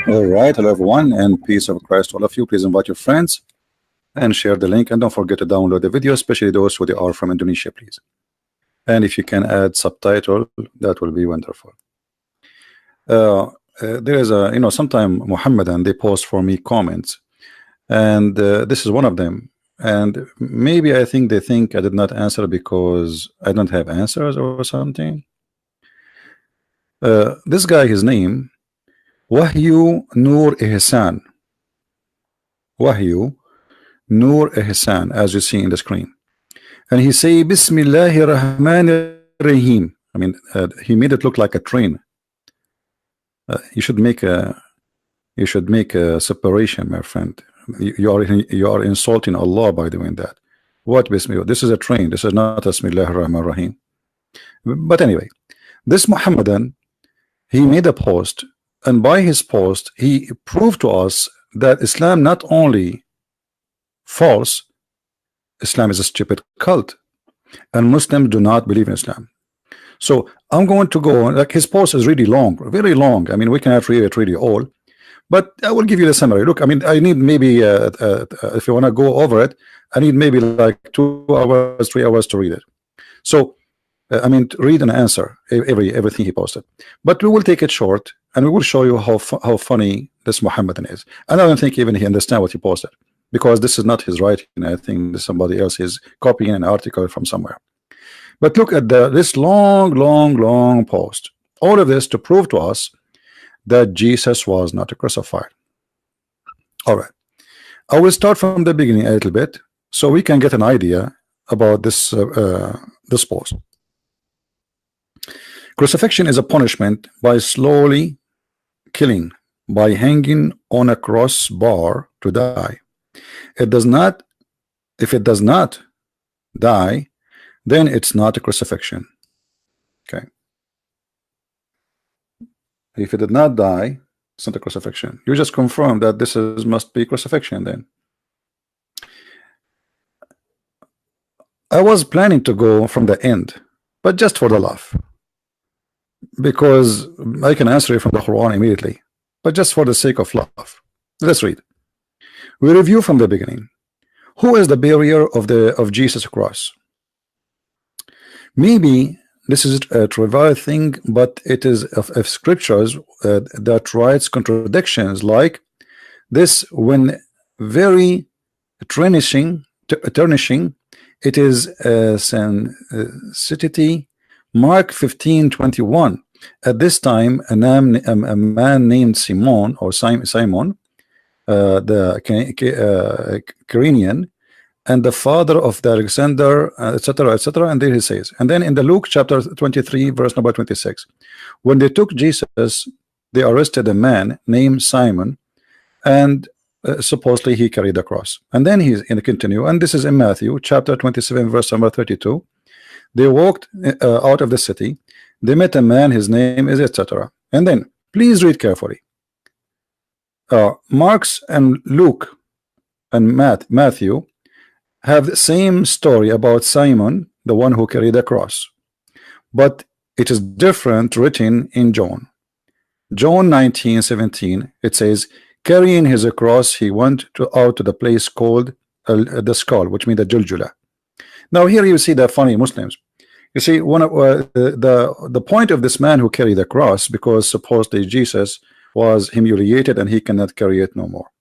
All right, hello everyone, and peace of Christ to all of you. Please invite your friends and share the link, and don't forget to download the video, especially those who they are from Indonesia, please. And if you can add subtitle, that will be wonderful. There is a, sometime Muhammadan, they post for me comments, and this is one of them. And maybe I think they think I did not answer because I don't have answers or something. This guy, his name Wahyu Nur Ihsan. Wahyu Nur Ihsan, as you see in the screen. And he say Bismillahir Rahmanir Rahim. I mean, he made it look like a train. You should make a separation, my friend. You are insulting Allah by doing that. What Bismillah? This is a train. This is not Bismillahir Rahmanir Rahim. But anyway, this Muhammadan, he made a post, and by his post he proved to us that Islam not only false, Islam is a stupid cult, and Muslims do not believe in Islam. So I'm going to go, like, his post is really long, very long. I mean, we cannot read it really all, but I will give you the summary. Look, I mean, I need maybe if you want to go over it, I need maybe like 2 hours, 3 hours to read it. So I mean, read and answer everything he posted, but we will take it short, and we will show you how funny this Muhammadan is. And I don't think even he understands what he posted, because this is not his writing. I think somebody else is copying an article from somewhere. But look at this long post. All of this to prove to us that Jesus was not crucified. All right, I will start from the beginning a little bit so we can get an idea about this this post. Crucifixion is a punishment by slowly killing, by hanging on a cross bar to die. It does not, if it does not die, then it's not a crucifixion. Okay. If it did not die, it's not a crucifixion. You just confirm that this must be crucifixion then. I was planning to go from the end, but just for the laugh, because I can answer it from the Quran immediately, but just for the sake of laugh. Let's read. We review from the beginning. Who is the bearer of Jesus' cross? Maybe this is a trivial thing, but it is of scriptures that writes contradictions like this when very tarnishing. It is sensitivity. Mark 15:21. At this time, a man named Simon, or Simon, the Cyrenian, and the father of the Alexander, etc., etc. And there he says, and then in the Luke chapter 23, verse number 26, when they took Jesus, they arrested a man named Simon, and supposedly he carried the cross. And then he's in the continue, and this is in Matthew chapter 27, verse number 32. They walked out of the city. They met a man, his name is etc. And then please read carefully. Mark's and Luke and Matthew have the same story about Simon, the one who carried the cross, but it is different written in John. John 19:17, it says, carrying his cross, he went out to the place called the skull, which means the Juljula. Now here you see the funny Muslims. You see, one of the point of this man who carried the cross, because supposedly Jesus was humiliated and he cannot carry it no more.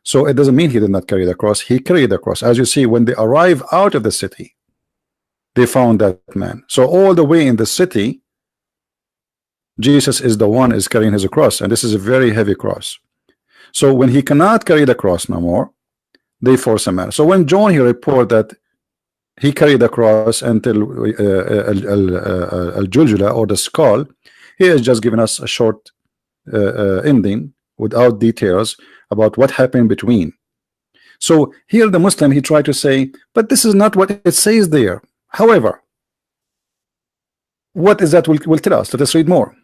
So it doesn't mean he did not carry the cross. He carried the cross. As you see, when they arrive out of the city, they found that man. So all the way in the city, Jesus is the one is carrying his cross, and this is a very heavy cross. So when he cannot carry the cross no more, they force a man. So when John here report that he carried the cross until al-Juljula, or the skull, he has just given us a short ending without details about what happened between. So here the Muslim, he tried to say, but this is not what it says there. However, what is that will tell us? Let us read more.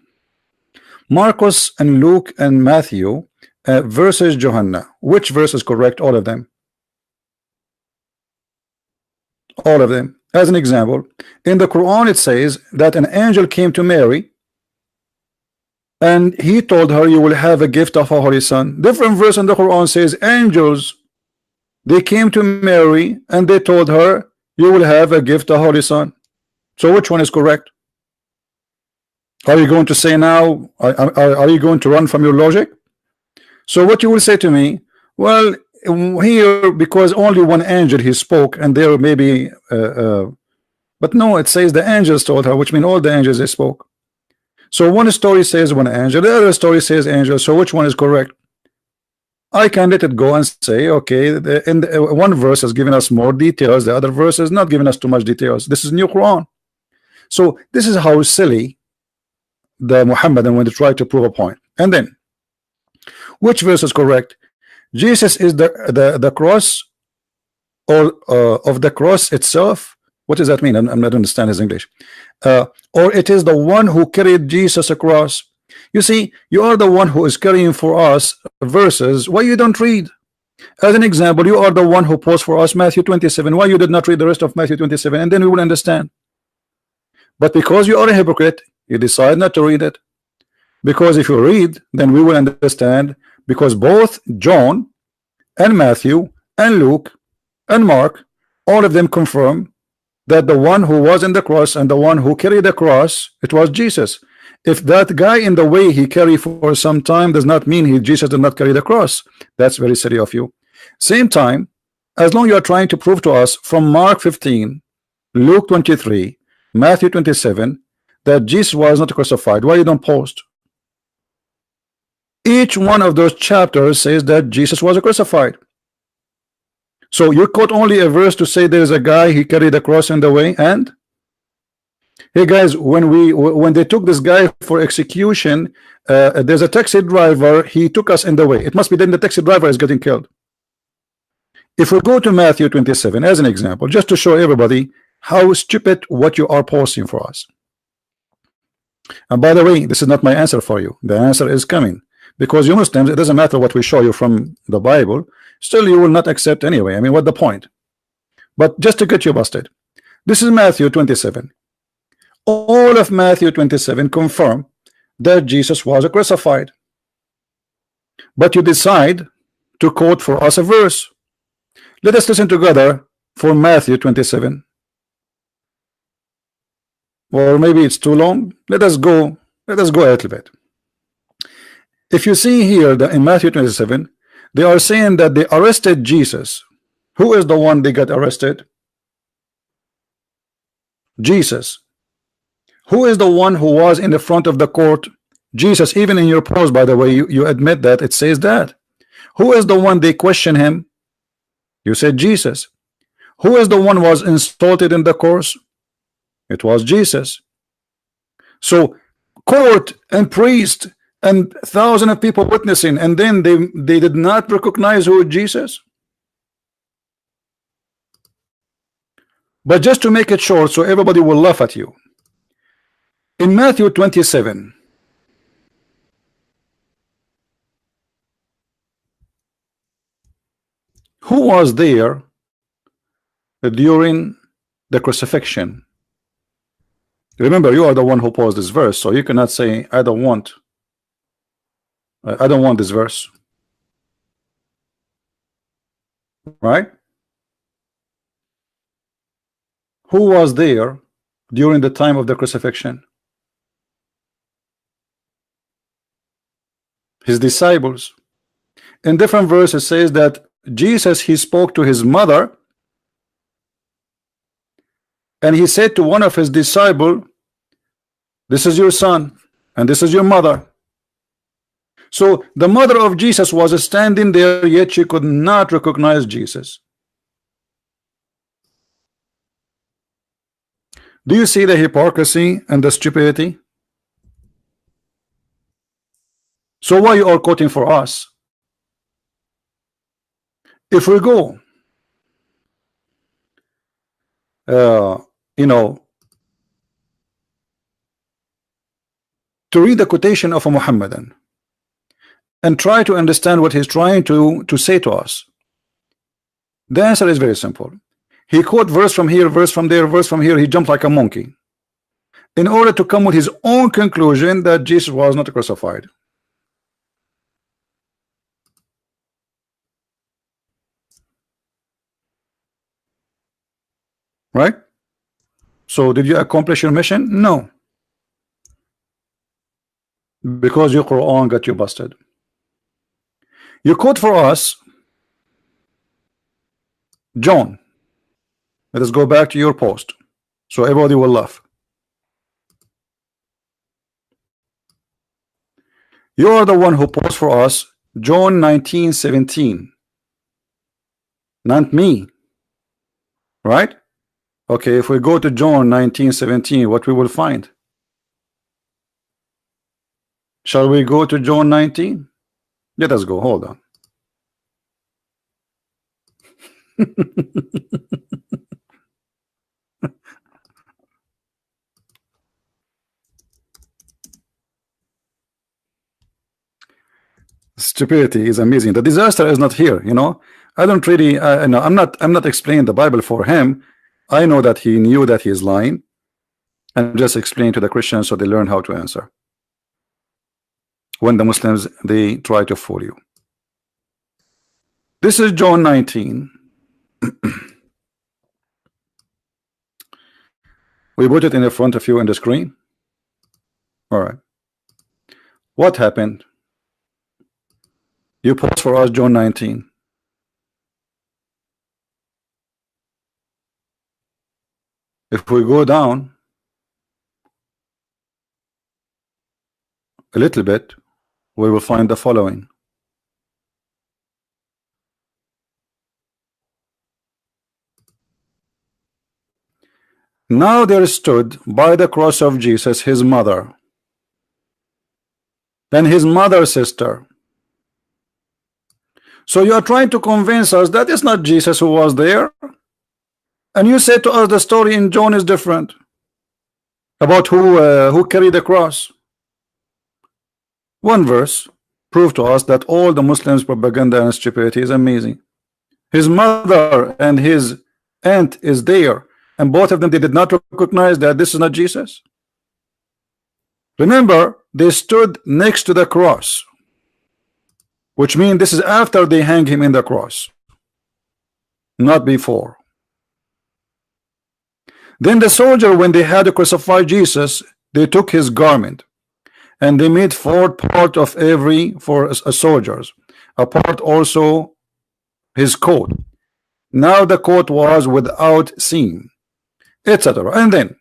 Marcus and Luke and Matthew versus Johanna. Which verse is correct? All of them. All of them. As an example, in the Quran it says that an angel came to Mary and he told her, you will have a gift of a holy son. Different verse in the Quran says angels, they came to Mary and they told her, you will have a gift of holy son. So which one is correct? Are you going to say now, are you going to run from your logic? So what you will say to me, well, here, because only one angel he spoke, and there maybe but no, it says the angels told her, which means all the angels they spoke. So one story says one angel, the other story says angel. So which one is correct? I can let it go and say, okay, one verse has given us more details, the other verse is not giving us too much details. This is new Quran. So this is how silly the Muhammadan when they try to prove a point. And then which verse is correct? Jesus is the cross, or of the cross itself. What does that mean? I'm not understand his English. Or it is the one who carried Jesus across. You see, you are the one who is carrying for us verses. Why you don't read? As an example, you are the one who posed for us Matthew 27. Why you did not read the rest of Matthew 27? And then we will understand. But because you are a hypocrite, you decide not to read it. Because if you read, then we will understand. Because both John and Matthew and Luke and Mark, all of them confirm that the one who was in the cross and the one who carried the cross, it was Jesus. If that guy in the way he carried for some time does not mean Jesus did not carry the cross, that's very silly of you. Same time, as long you are trying to prove to us from Mark 15, Luke 23, Matthew 27, that Jesus was not crucified, why you don't post? Each one of those chapters says that Jesus was crucified. So you quote only a verse to say there's a guy he carried the cross in the way. And hey guys, when they took this guy for execution, there's a taxi driver, he took us in the way. It must be then the taxi driver is getting killed. If we go to Matthew 27 as an example, just to show everybody how stupid what you are posting for us. And by the way, this is not my answer for you. The answer is coming. Because you Muslims, it doesn't matter what we show you from the Bible, still you will not accept anyway. I mean, what the point? But just to get you busted, this is Matthew 27. All of Matthew 27 confirm that Jesus was crucified. But you decide to quote for us a verse. Let us listen together for Matthew 27. Or maybe it's too long. Let us go a little bit. If you see here that in Matthew 27, they are saying that they arrested Jesus. Who is the one they got arrested? Jesus. Who is the one who was in the front of the court? Jesus. Even in your post, by the way, you admit that it says that. Who is the one they question him? You said Jesus. Who is the one was insulted in the course? It was Jesus. So court and priest and thousands of people witnessing, and then they did not recognize who Jesus. But just to make it short so everybody will laugh at you, in Matthew 27, who was there during the crucifixion? Remember, you are the one who posed this verse, so you cannot say I don't want this verse, right? Who was there during the time of the crucifixion? His disciples. In different verses says that Jesus, he spoke to his mother, and he said to one of his disciples, this is your son and this is your mother. So the mother of Jesus was standing there, yet she could not recognize Jesus. Do you see the hypocrisy and the stupidity? So why you are quoting for us? If we go to read the quotation of a Muhammadan and try to understand what he's trying to say to us, the answer is very simple. He quote verse from here, verse from there, verse from here. He jumped like a monkey. in order to come with his own conclusion that Jesus was not crucified. Right? So did you accomplish your mission? No. Because your Quran got you busted. You quote for us John. Let us go back to your post so everybody will laugh. You are the one who posted for us John 19:17, not me, right? Okay, if we go to John 19:17, what we will find? Shall we go to John 19? Let us go. Hold on. Stupidity is amazing. The disaster is not here. I don't really. No, I'm not explaining the Bible for him. I know that he knew that he is lying, and just explain to the Christians so they learn how to answer. When the Muslims they try to fool you. This is John 19. We put it in the front of you in the screen. All right. What happened? You post for us John 19. If we go down a little bit, we will find the following. Now there stood by the cross of Jesus his mother, then his mother's sister. So you are trying to convince us that it's not Jesus who was there, and you say to us the story in John is different about who carried the cross. One verse proved to us that all the Muslims' propaganda and stupidity is amazing. His mother and his aunt is there, and both of them they did not recognize that this is not Jesus. Remember, they stood next to the cross, which means this is after they hang him in the cross, not before. Then the soldier, when they had to crucify Jesus, they took his garment and they made 4 parts of every for a soldiers, a part also his coat. Now the coat was without seam, etc. And then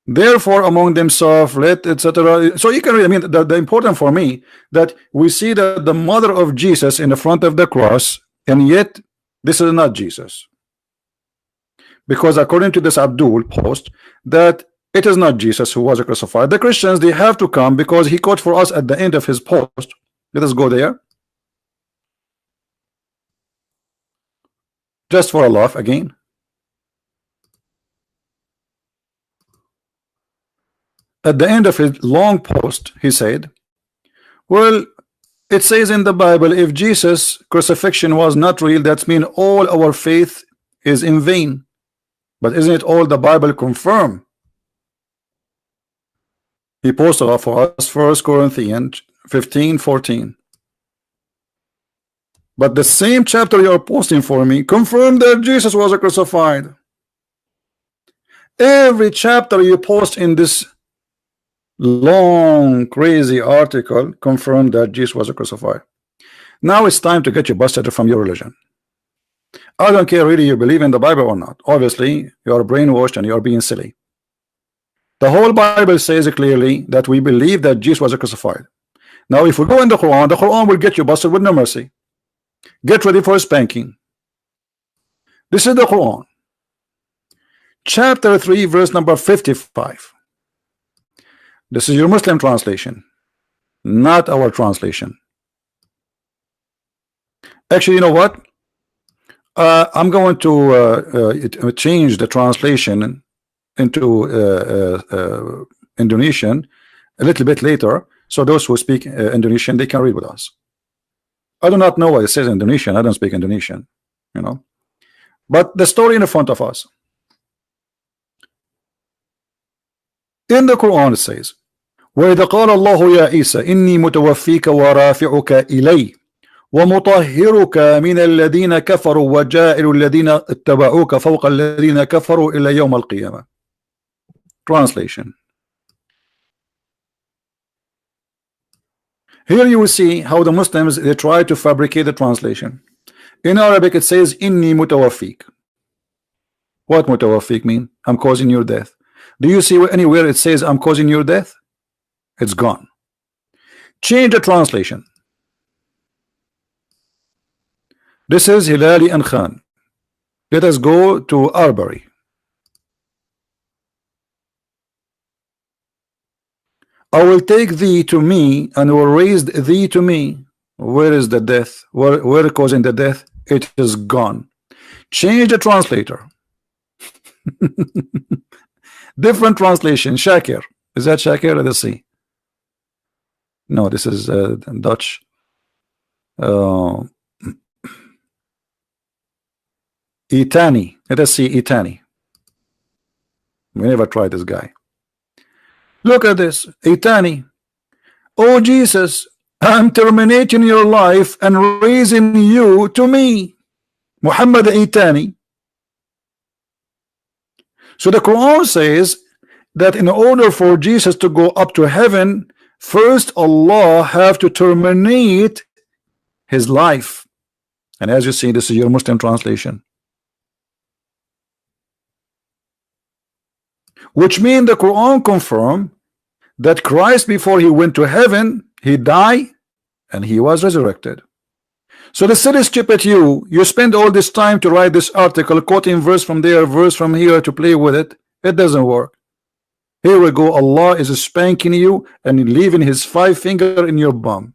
therefore among themselves let etc. So you can read. I mean, the important for me that we see that the mother of Jesus in the front of the cross, and yet this is not Jesus, because according to this Abdul post that it is not Jesus who was crucified. The Christians they have to come because he quote for us at the end of his post. Let us go there just for a laugh again. At the end of his long post, he said, well, it says in the Bible, if Jesus' crucifixion was not real, that means all our faith is in vain. But isn't it all the Bible confirm? He posted off for us 1 Corinthians 15:14. But the same chapter you are posting for me confirmed that Jesus was crucified. Every chapter you post in this long crazy article confirmed that Jesus was crucified. Now it's time to get you busted from your religion. I don't care really you believe in the Bible or not. Obviously you are brainwashed and you are being silly. The whole Bible says clearly that we believe that Jesus was crucified. Now if we go in the Quran will get you busted with no mercy. Get ready for a spanking. This is the Quran, chapter 3 verse number 55. This is your Muslim translation, not our translation. Actually, you know what? I'm going to change the translation into Indonesian a little bit later, so those who speak Indonesian they can read with us. I do not know what it says in Indonesian. I don't speak Indonesian, but the story in the front of us. In the Quran it says, وَإِذَا قَالَ اللَّهُ يَا عِيسَى إِنِّي مُتَوَفِّيكَ وَرَافِعُكَ إِلَيَّ وَمُطَهِّرُكَ مِنَ الَّذِينَ كَفَرُوا وَجَاعِلُ الَّذِينَ اتَّبَعُوكَ فَوْقَ الَّذِينَ كَفَرُوا إِلَى يَوْمِ الْقِيَامَةِ. Translation. Here you will see how the Muslims, they try to fabricate the translation. In Arabic it says inni mutawaffik. What mutawaffik mean? I'm causing your death. Do you see anywhere it says I'm causing your death? It's gone. Change the translation. This is Hilali and Khan. Let us go to Arbery. I will take thee to me and will raise thee to me. Where is the death? Where causing the death? It is gone. Change the translator. Different translation. Shakir. Is that Shakir? Let us see. No, this is Dutch. Itani. Let us see Itani. We never tried this guy. Look at this. Itani. Oh Jesus, I'm terminating your life and raising you to me. Muhammad Itani. So the Quran says that in order for Jesus to go up to heaven, first Allah have to terminate his life. And as you see, this is your Muslim translation, which means the Quran confirm that Christ, before he went to heaven, he died and he was resurrected. So the silly stupid you spend all this time to write this article, quoting verse from there, verse from here to play with it. It doesn't work. Here we go. Allah is spanking you and leaving his 5 finger in your bum.